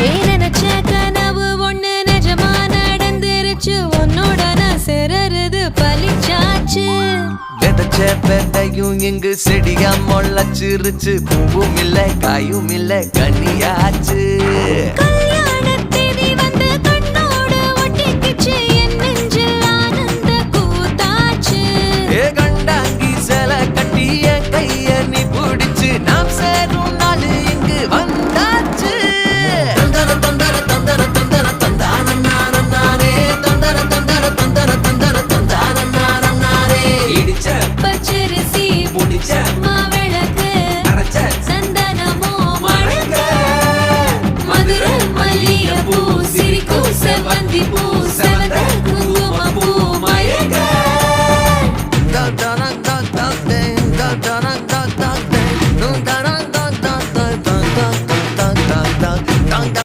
நீ நினைச்ச கனவு ஒண்ணு நிஜமா நடந்துருச்சு உன்னோட நான் சேரறது பலிச்சாச்சு விதைச்ச விதையும் இங்கு செடியா முளைச்சிருச்சு பூவும் இல்ல காயும் இல்ல கனியாச்சு